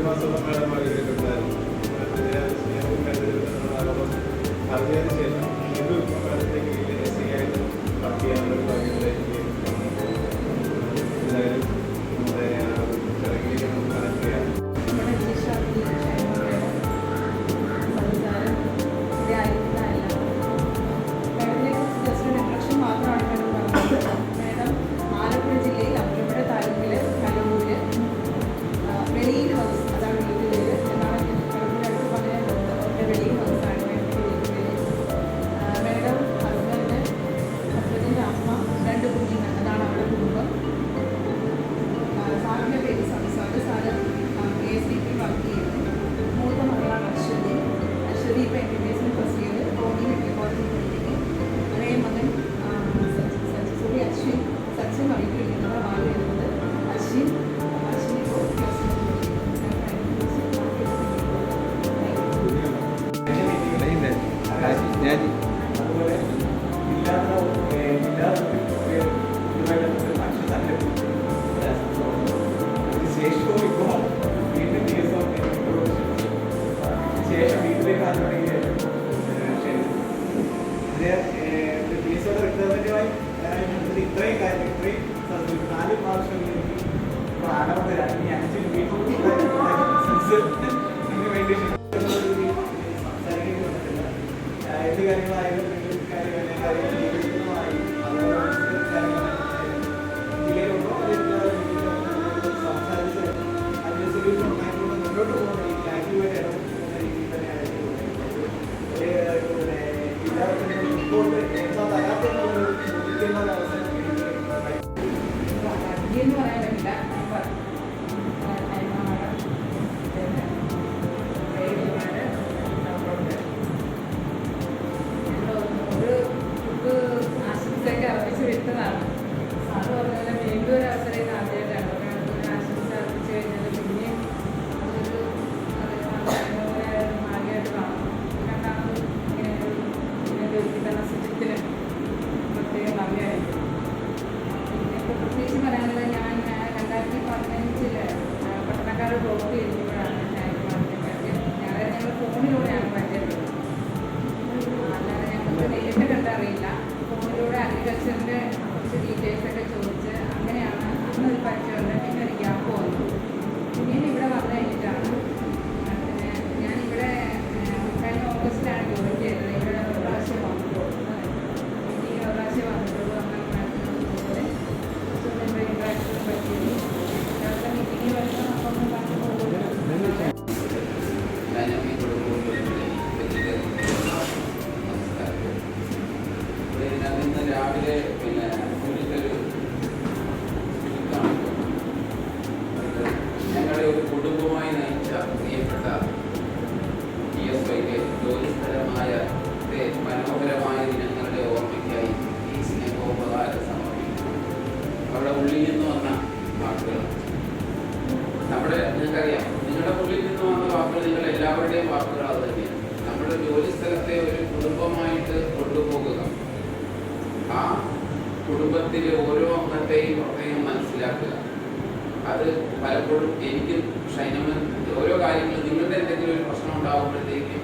മാസം മേഡം അറിയിച്ചിട്ടുണ്ടായിരുന്നു. അറിഞ്ഞതിന് ശേഷം വീണ്ടും മേഡത്തേക്ക് SI ആയിട്ട് വർക്ക് ചെയ്യാനുള്ള ഒരു ഭാഗ്യത്തിലേക്ക് എന്തായാലും നമ്മുടെ ചടങ്ങിലേക്ക് നമുക്ക് കണക്ട് ചെയ്യാം. അതുപോലെ ശേഷവും ഇപ്പോൾ വീണ്ടും ശേഷം വീട്ടിലേക്ക് ആണെങ്കിൽ DSOയുടെ റിക്വയർമെന്റുമായി ഇത്രയും കാര്യം ഇത്രയും 4 പ്രാവശ്യം ആണവത്തെ 5 വീട്ടിൽ വേണ്ടി സംസാരിക്കാൻ പറ്റില്ല. എന്ത് കാര്യങ്ങളായാലും കാര്യമായി ജില്ലയിലുണ്ടോ സംസാരിച്ച് അതിന് സൊല്യൂഷൻ ഉണ്ടായിക്കൊണ്ട് മുന്നോട്ട് പോകുന്ന രീതിയിൽ ആക്റ്റീവായിട്ട് ഇടപെടുന്ന രീതിയിൽ തന്നെയായിരിക്കും എല്ലാവർക്കും മുമ്പോട്ട് എന്താ തരാത്തെന്നുള്ളൊരു ചോദിക്കുന്ന ഒരു അവസരം എന്ന് പറയാൻ പറ്റില്ല. ആശംസയൊക്കെ അർപ്പിച്ച് വിട്ടതാണ്. സാറ് പറഞ്ഞാൽ വീണ്ടും ഒരു അവസരം ആദ്യമായിട്ടാണ് ആശംസ അർപ്പിച്ചു കഴിഞ്ഞാൽ പിന്നെയും അതൊരു ഭാഗ്യമായിട്ട് കാണും. കണ്ടാണ് ഇങ്ങനെ ഒരുക്കിത്തന്ന സുജിത്തിന് പ്രത്യേകം നന്ദിയായിരിക്കും. പിന്നെ പ്രത്യേകിച്ച് പറയാനുള്ളത് ഞാൻ 2015 പട്ടണക്കാട് ബ്ലോക്ക് ചെയ്യുമ്പോഴാണ് ഞങ്ങൾ ഫോണിലൂടെയാണ് പരിചയപ്പെടുന്നത്. അല്ലാതെ ഞങ്ങൾക്ക് നേരിട്ട് കണ്ടറിയില്ല. ഫോണിലൂടെ അഗ്രികൾച്ചറിൻ്റെ കുറച്ച് ഡീറ്റെയിൽസൊക്കെ ചോദിച്ച് അങ്ങനെയാണ് അന്നൊരു പരിചയമുണ്ട്. പിന്നെ ഒരു ഗ്യാപ്പ് വന്നു. പിന്നീട് ഇവിടെ വന്നു കഴിഞ്ഞിട്ടാണ് പിന്നെ ഞാനിവിടെ കഴിഞ്ഞ ഓഗസ്റ്റിലാണ് ജോയിൻ ചെയ്തത്. ഇവിടെ ഒരു പ്രാവശ്യം വന്നിട്ടുള്ളൂ. ഈ ഒരു പ്രാവശ്യം വന്നിട്ടുള്ളൂ. അതുപോലെ ഇൻട്രാക്ഷനെ പറ്റിയത് ഞങ്ങളുടെ മീറ്റിങ്ങിൽ വരുമ്പോൾ നമുക്കൊന്നും പറഞ്ഞു പോകുന്നു. രാവിലെ പിന്നെ ഞങ്ങളുടെ ഒരു കുടുംബമായി നയിച്ച പ്രിയപ്പെട്ട DSOയ്ക്ക് ജോലിസ്ഥലമായ മനോഹരമായ ദിനങ്ങളുടെ ഓർമ്മയ്ക്കായി ഈ സ്നേഹോപകാരം സമർപ്പിക്കും. അവിടെ ഉള്ളിൽ നിന്ന് വന്ന വാക്കുകൾ നിങ്ങൾക്കറിയാം. നിങ്ങളുടെ ഉള്ളിൽ നിന്ന് വന്ന വാക്കുകൾ നിങ്ങൾ എല്ലാവരുടെയും വാക്കുകൾ അത് തന്നെയാണ്. നമ്മുടെ ജോലിസ്ഥലത്തെ ഒരു കുടുംബമായിട്ട് കൊണ്ടുപോകുക, ആ കുടുംബത്തിലെ ഓരോ അംഗത്തെയും പ്രത്യേകം മനസ്സിലാക്കുക. അത് പലപ്പോഴും എനിക്കും ഷൈനമൻ ഓരോ കാര്യങ്ങളും നിങ്ങളുടെ എന്തെങ്കിലും ഒരു പ്രശ്നം ഉണ്ടാകുമ്പോഴത്തേക്കും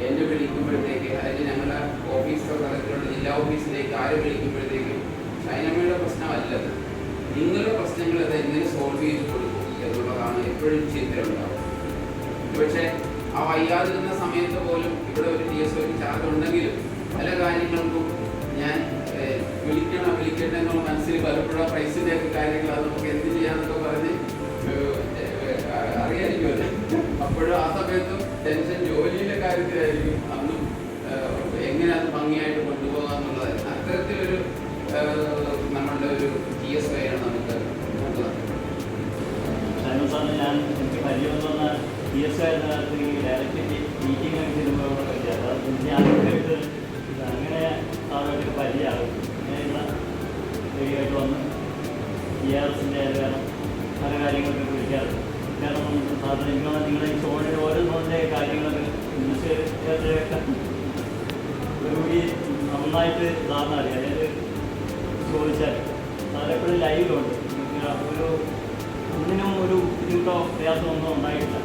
എന്നെ വിളിക്കുമ്പോഴത്തേക്ക്, അല്ലെങ്കിൽ ഞങ്ങളുടെ ഓഫീസർ തലത്തിലുള്ള ജില്ലാ ഓഫീസിലേക്ക് ആരെ വിളിക്കുമ്പോഴത്തേക്കും ഷൈനമ്മയുടെ പ്രശ്നമല്ലത്, നിങ്ങളുടെ പ്രശ്നങ്ങൾ അത് എങ്ങനെ സോൾവ് ചെയ്ത് കൊടുക്കും എന്നുള്ളതാണ് എപ്പോഴും ചിന്തയുണ്ടാവും. പക്ഷേ ആ വയ്യാതിരുന്ന സമയത്ത് പോലും ഇവിടെ ഒരു DSOയ്ക്ക് ചാർജ് ഉണ്ടെങ്കിലും പല കാര്യങ്ങൾക്കും ഞാൻ വിളിക്കട്ടെ എന്നുള്ള മനസ്സിൽ പലപ്പോഴും പ്രൈസിൻ്റെ ഒക്കെ കാര്യങ്ങൾ അത് നമുക്ക് എന്ത് ചെയ്യാന്നൊക്കെ പറഞ്ഞ് അറിയാതിരിക്കുമല്ലോ. അപ്പോഴും ആ സമയത്തും ടെൻഷൻ ജോലിയുടെ കാര്യത്തിലായിരിക്കും. അന്നും എങ്ങനെ അത് ഭംഗിയായിട്ട് കൊണ്ടുപോകാന്നുള്ളതായിരുന്നു. അത്തരത്തിലൊരു നമ്മളുടെ ഒരു DSOയാണ് നമുക്ക് നോക്കുന്നത്. ഞാൻ എനിക്ക് പരിചയം തോന്നുന്ന DSO ആയിരുന്ന കാലത്ത് ഈ ഡയറക്റ്റ് മീറ്റിംഗ് ഒക്കെ ചെല്ലുമ്പോൾ ഞാനായിട്ട് അങ്ങനെ സാധാരണ പരിചയമാകും. ഇങ്ങനെ ശരിയായിട്ട് വന്ന് ERSൻ്റെ കാരണം പല കാര്യങ്ങളൊക്കെ വിളിക്കാറുണ്ട്. കാരണം സാധാരണ എനിക്ക് നിങ്ങളുടെ ഈ ഷോയുടെ ഓരോ ഫോണിൻ്റെ കാര്യങ്ങളൊക്കെ ഇൻഡസ്ട്രിയൊക്കെ ഒരുകൂടി നന്നായിട്ട് സാറിന് അറിയാം. അതായത് ചോദിച്ചാൽ സാറെപ്പോഴും ലൈവിലുണ്ട്. ഒരു ഒന്നിനും ഒരു ബുദ്ധിമുട്ടോ പ്രയാസമോ ഒന്നും ഉണ്ടായിട്ടില്ല.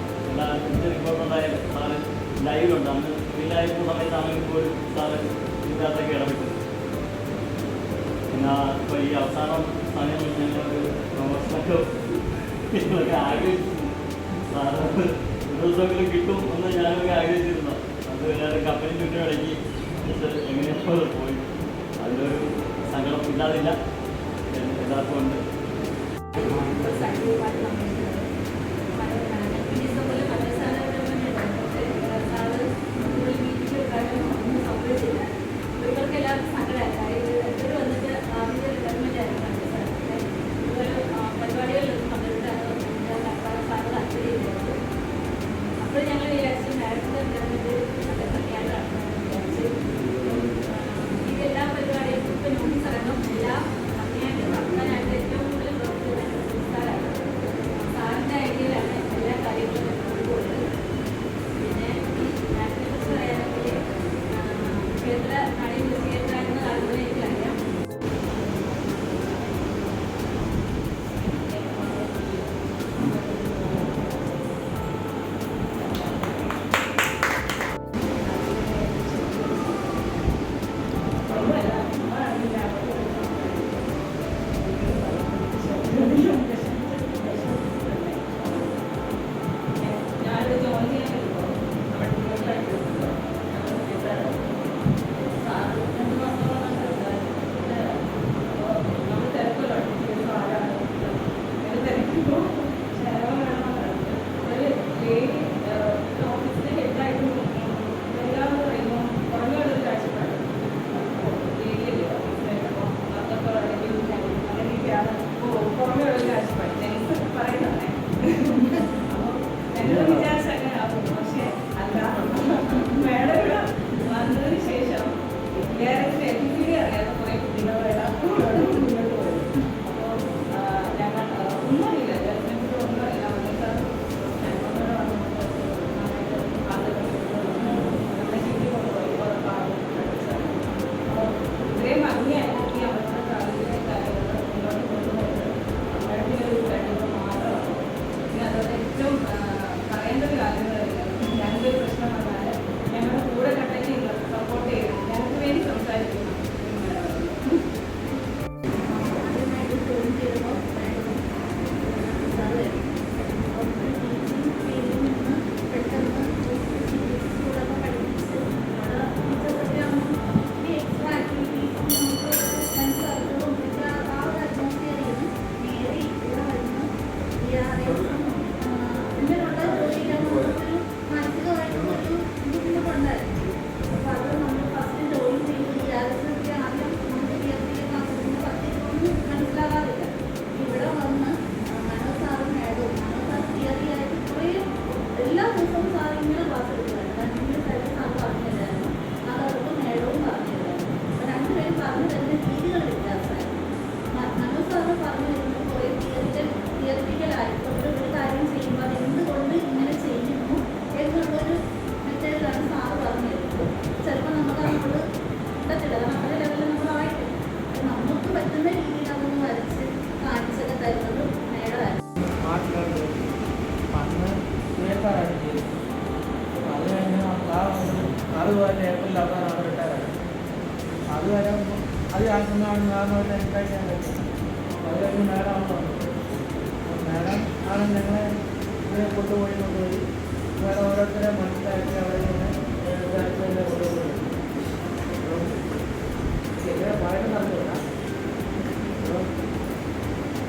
ലൈവിലുണ്ട്. അന്ന് ലൈവ് സമയത്താണെങ്കിൽ പോലും സാറ് ഇതിനകത്തൊക്കെ ഇടപെട്ടത്. പിന്നെ ഇപ്പോൾ ഈ അവസാനം സമയം ഞങ്ങളൊരു പ്രൊമോഷനൊക്കെ ആഗ്രഹിച്ചു. സാറ് ഒരു ദിവസമെങ്കിലും കിട്ടും എന്ന് ഞാനൊക്കെ ആഗ്രഹിച്ചിരുന്നു. അത് എല്ലാവരും കമ്പനി ചുറ്റും ഇടയ്ക്ക് എങ്ങനെയൊക്കെ പോയി. അതിലൊരു സങ്കടം ഇല്ലാതില്ല, എല്ലാവർക്കും ഉണ്ട്. അപ്പോൾ ഞങ്ങൾ വിചാരിച്ചു നേരത്തെ ഇതെല്ലാ പരിപാടികൾക്കും ഇപ്പോൾ നോട്ടീസ് അടക്കം എല്ലാം ഭംഗിയായിട്ട് നടത്താനായിട്ട് ഏറ്റവും കൂടുതൽ പ്രവർത്തിക്കുന്നത് സാറാണ്. സാറിൻ്റെ ഐഡിയയിലാണ് എല്ലാ കാര്യങ്ങളും കൊണ്ടുപോകുന്നത്. പിന്നെ ഈ നാട്ടിനെ കുറിച്ച് പറയാനെങ്കിൽ ക്ഷേത്ര നാടൻ ക്ഷേത്രമായിരുന്ന കാലങ്ങളിൽ എനിക്കറിയാം. അത് ആണെന്ന് എനിക്കറിയാൻ പറ്റും. അത് കഴിഞ്ഞ് മാഡം മാഡം ആണ് ഞങ്ങളെ ഇതിനെ കൊണ്ടുപോയി വേറെ ഓരോരുത്തരെ മനസ്സിലാക്കി അവിടെ നിന്ന് കൊണ്ടുപോയി ശരിയാ പറയുന്നത് നടന്നില്ല.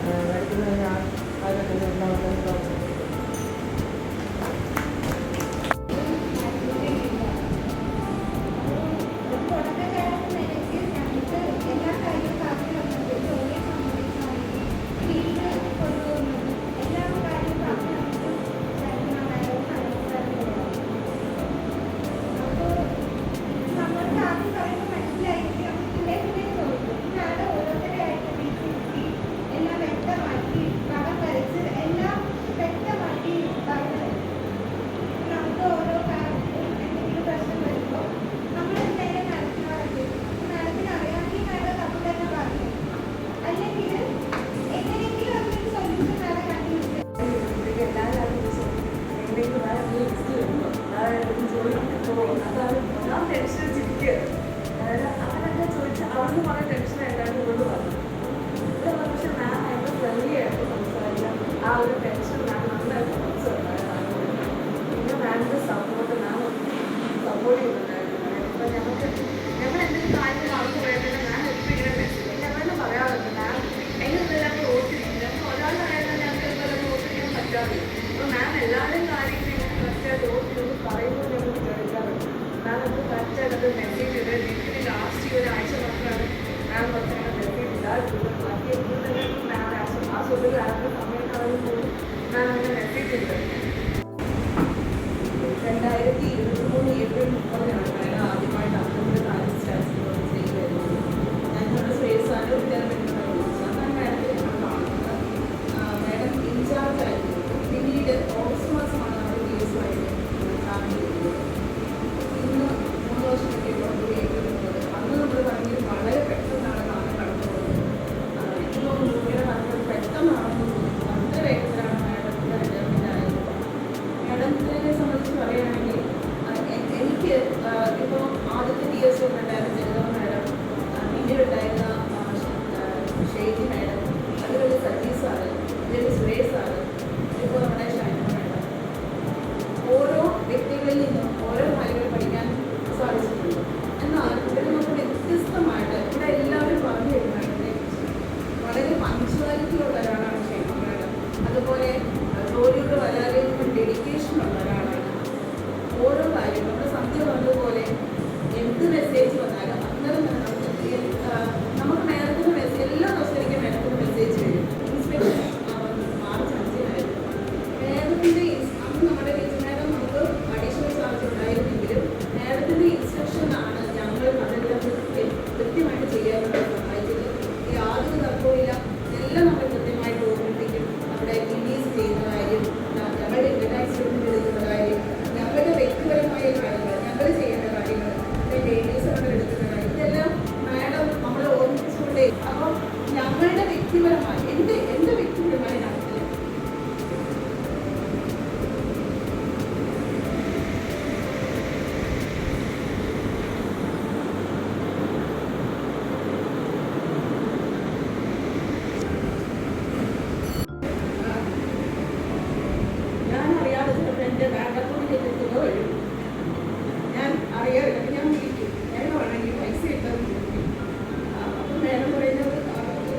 മേഡത്തിന് ഞാൻ അതിനെ ഉണ്ടാകുന്ന അതായത് ചോദിക്കുമ്പോൾ അതാണ് ഞാൻ ടെൻഷൻ ചിരിക്കുക. അതായത് അങ്ങനെയൊക്കെ ചോദിച്ചാൽ അവർക്ക് വളരെ ടെൻഷൻ ആയിട്ടാണ് കൊണ്ട് പറഞ്ഞു. പക്ഷെ മാം ഭയങ്കര ഫ്രണ്ട്ലി ആയിട്ട് സംസാരിക്കാം. ആ ഒരു ടെൻഷൻ മാം നന്നായിട്ട് കുറച്ചുണ്ടായിരുന്നു. പിന്നെ മാമിൻ്റെ സപ്പോർട്ട് മാം സപ്പോർട്ട് ചെയ്യുന്നുണ്ടായിരുന്നു. ഇപ്പം ഞങ്ങൾ എന്തെങ്കിലും കാര്യങ്ങൾ അവർക്ക് വേണ്ടിയിട്ട് മാം എപ്പോഴും ഇങ്ങനെ മെസ്സേജ് ഞങ്ങളെന്നെ പറയാറുണ്ട്. മാം എങ്ങനെയെല്ലാം ഓർത്തിരിക്കും. ഞങ്ങൾ ഒരാളുടെ കാര്യങ്ങൾ ഞങ്ങൾക്ക് എന്തെല്ലാം ഓർത്തിരിക്കാൻ പറ്റാറില്ല. അപ്പോൾ മാം എല്ലാവരുടെയും കാര്യങ്ങൾ കറക്റ്റായിട്ട് ഓർത്തിരുന്ന് പറയുമ്പോൾ ഞങ്ങൾ കേൾക്കാറുണ്ട്. മാം നമുക്ക് കറക്റ്റായിട്ട് അത് മെസ്സേജ് ചെയ്ത് വീട്ടിൽ ലാസ്റ്റ് ഒരാഴ്ച മാത്രമാണ് മാം കുറച്ചങ്ങനെ മെസ്സേജ് ഇല്ലാതിരുന്നത്. ബാക്കി എപ്പോഴും മാം ആ സുഖത്തിൽ ആരുടെ സമയത്താണെങ്കിലും പോലും മാം അങ്ങനെ മെസ്സേജ് ചെയ്തിട്ടുണ്ട്. 2023 ഏപ്രിൽ 30 ആദ്യമായിട്ട് അന്നത്തെ കാര്യം സ്റ്റാറ്റ്സ് ചെയ്ത് വരുന്നത്. ഞാൻ നമ്മുടെ ശ്രേയസാൻ്റെ റിട്ടയർമെൻറ്റ് വിളിച്ചാൽ ഞാൻ മാഡത്തെ കാണുന്നത്. മാഡം ഇൻചാർജ് ആയിരുന്നു. പിന്നീട് ഓഗസ്റ്റ് മാസമാണ് നമ്മുടെ കേസുമായിട്ട് സ്റ്റാർട്ട് ചെയ്തത്. ഇന്ന് 3 വർഷമൊക്കെ ഇപ്പോൾ ഏപ്രിൽ 30. അന്ന് നമ്മൾ പറഞ്ഞത് വളരെ പെട്ടെന്നാണ് കാലം കടന്നു പോകുന്നത്. ഇപ്പോൾ ഭൂമിയുടെ പറഞ്ഞത് പെട്ടെന്നാണെന്ന് തോന്നുന്നു. വളരെ വേഗത്തിലാണ് മാഡത്തിൻ്റെ റിട്ടയർമെൻറ്റ് ആയത്. മാഡത്തിനെ സംബന്ധിച്ച് പറയുകയാണെങ്കിൽ എനിക്ക് ഇപ്പോൾ ആദ്യത്തെ DSO ഉണ്ടായിരുന്ന ജഗദ മാഡം, പിന്നീട് ഉണ്ടായിരുന്ന ഷെയ്ജി മാഡം, അതുപോലെ സജി സാറ്, ഇതിൽ സുരേഷ് സാറ്, ഇപ്പോൾ നമ്മുടെ ഷൈന മാഡം, ഓരോ വ്യക്തികളിൽ നിന്നും ഓരോ കാര്യങ്ങൾ പഠിക്കാൻ സാധിച്ചിട്ടുണ്ട്. എന്നാൽ ഇവിടെ നമുക്ക് വ്യത്യസ്തമായിട്ട് ഇവിടെ എല്ലാവരും പറഞ്ഞു തരുന്നതിനെ വളരെ പഞ്ച്വാലിറ്റിയുള്ള ഒരാളാണ് ഷൈന മാഡം. അതുപോലെ ജോലിയുടെ വളരെ ഡെഡിക്കേഷനുള്ള ഒരാളാണ്. ഓരോ കാര്യം നമ്മുടെ സന്ധ്യ പറഞ്ഞതുപോലെ എന്ത് മെസ്സേജ് വന്നാലും അന്നേരം തന്നെ നമുക്ക് മേഡത്തിന് മെസ്സേജ് എല്ലാ ദിവസവും എനിക്ക് മേഡത്തിന് മെസ്സേജ് വരും. Inspection March 5-നായിരുന്നു. മേഡത്തിൻ്റെ അന്ന് നമ്മുടെ മേഡം നമുക്ക് അഡീഷണൽ ചാർജ് ഉണ്ടായിരുന്നെങ്കിലും മേഡത്തിൻ്റെ ഇൻസ്ട്രക്ഷനാണ് ഞങ്ങൾ അതെല്ലാം കൃത്യമായിട്ട് ചെയ്യാനുള്ള സഹായിച്ചത്. യാതൊരു തർക്കവുമില്ല. എല്ലാം നമ്മൾ കൃത്യമായിട്ട് ഓർമ്മിപ്പിക്കും. നമ്മുടെ PDs ചെയ്യുന്ന കാര്യം, ഞങ്ങളുടെ ഇൻവെൻറ്റാക്സിഡൻറ്റ് എടുക്കുന്ന കാര്യം, ഞങ്ങളുടെ വ്യക്തിപരമായ കാര്യങ്ങൾ, ഞങ്ങൾ ചെയ്യേണ്ട കാര്യങ്ങൾ, ലേഡീസ് എടുക്കുന്ന കാര്യം, ഇതെല്ലാം മാഡം നമ്മളെ ഓർമ്മിപ്പിച്ചുകൊണ്ടേ. അപ്പം ഞങ്ങളുടെ വ്യക്തിപരമായ എൻ്റെ വ്യക്തിപരമായ കാര്യത്തിൽ ഞാൻ അറിയാതെ ചിലപ്പോൾ എൻ്റെ ബാങ്കക്കൗണ്ടിലേക്ക് എത്തുക വരും. ഞാൻ അറിയാറില്ല. ഞാൻ വിളിക്കും. ഞാൻ വേണമെങ്കിൽ പൈസ ഇട്ടെന്ന് വിളിക്കും. അപ്പം മേഡം പറയുന്നത്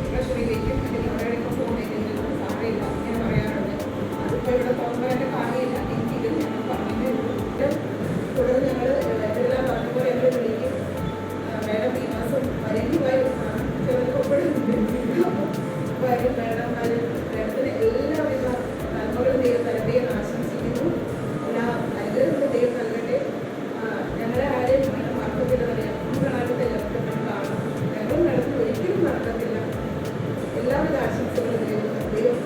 ട്രഷറിയിലേക്കും അല്ലെങ്കിൽ അവരുടെയൊക്കെ ഫോണിലേക്ക് സാറിയില്ല ഇങ്ങനെ പറയാറുണ്ട്. അതിപ്പോൾ ഇവിടെ പോകുമ്പോൾ എൻ്റെ കാര്യമില്ല. എനിക്കിത് ഞങ്ങൾ പറഞ്ഞിട്ട് തുടർന്ന് ഞങ്ങൾ എല്ലാം പറഞ്ഞപ്പോൾ എന്നെ വിളിക്കും. മേഡം ഈ മാസം വരേണ്ടി വരും. ചെറുതൊപ്പെടുന്നുണ്ട്. അപ്പോൾ വരും മേഡം. മേഡത്തിന് എല്ലാവിധ നന്മകളും ദൈവം തരട്ടെ എന്ന് ആശംസിക്കുന്നു. എല്ലാ അനുഗ്രഹങ്ങളും ദൈവം നൽകട്ടെ. ഞങ്ങളെ ആരെയും മേഡം മറക്കത്തില്ല പറയാം. നടക്കത്തില്ല കാണും. ഞങ്ങൾ നടത്തി ഒരിക്കലും നടക്കത്തില്ല. എല്ലാവിധ ആശംസകളും ദൈവം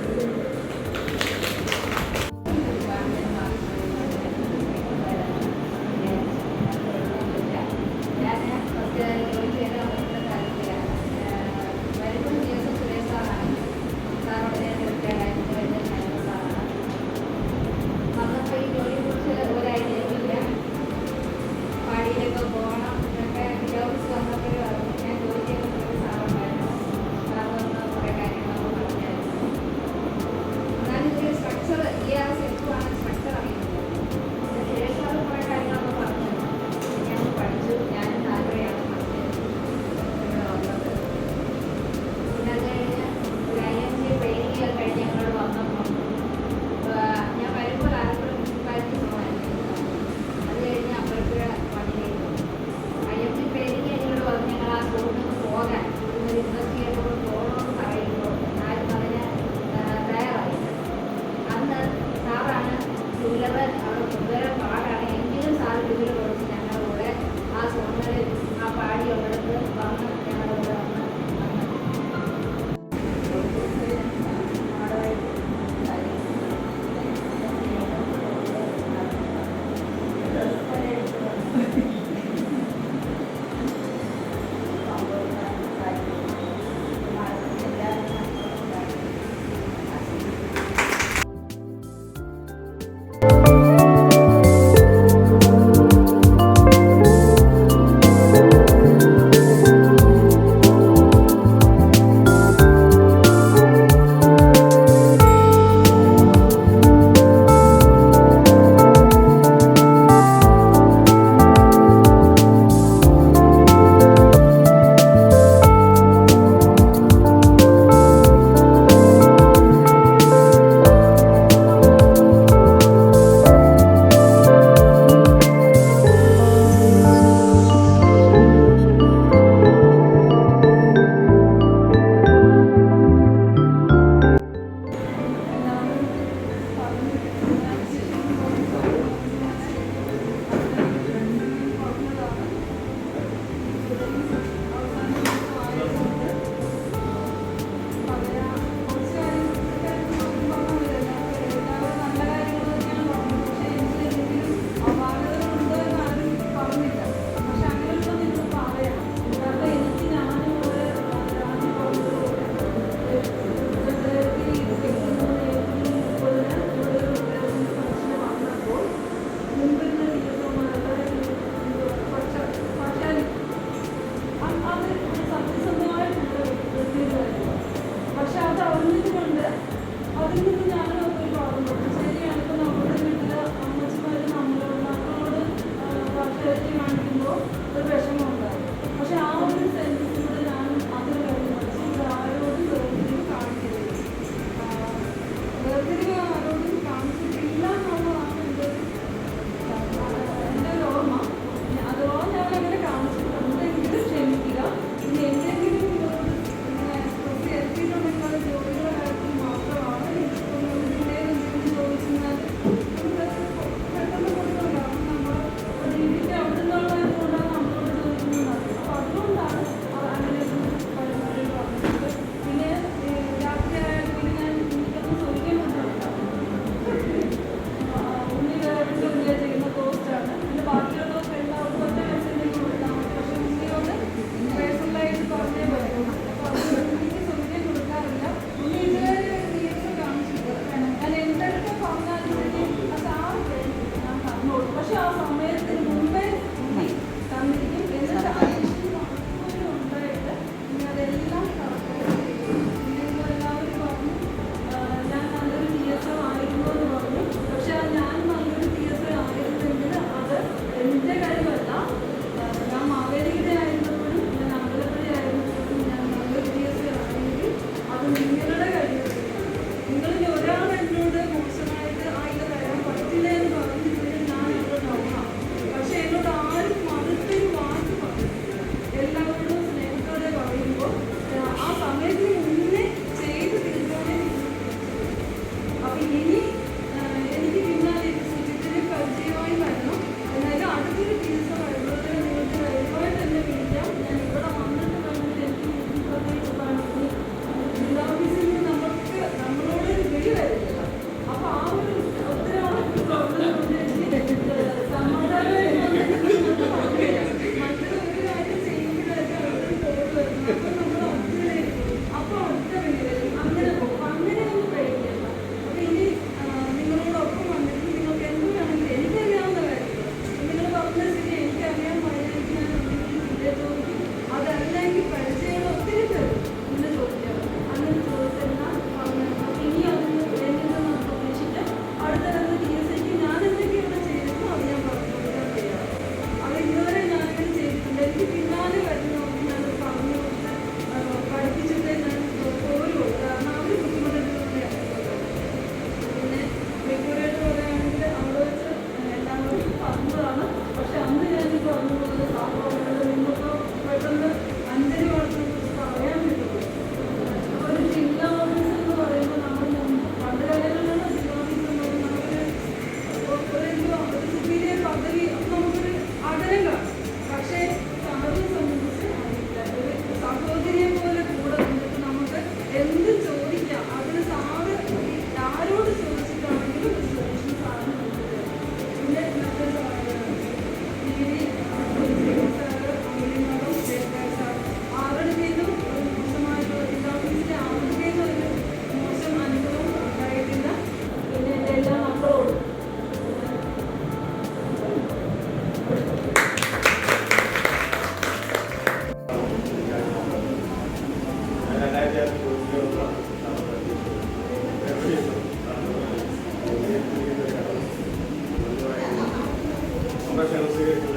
സംഭാഷണങ്ങൾ സ്വീകരിക്കുന്നത്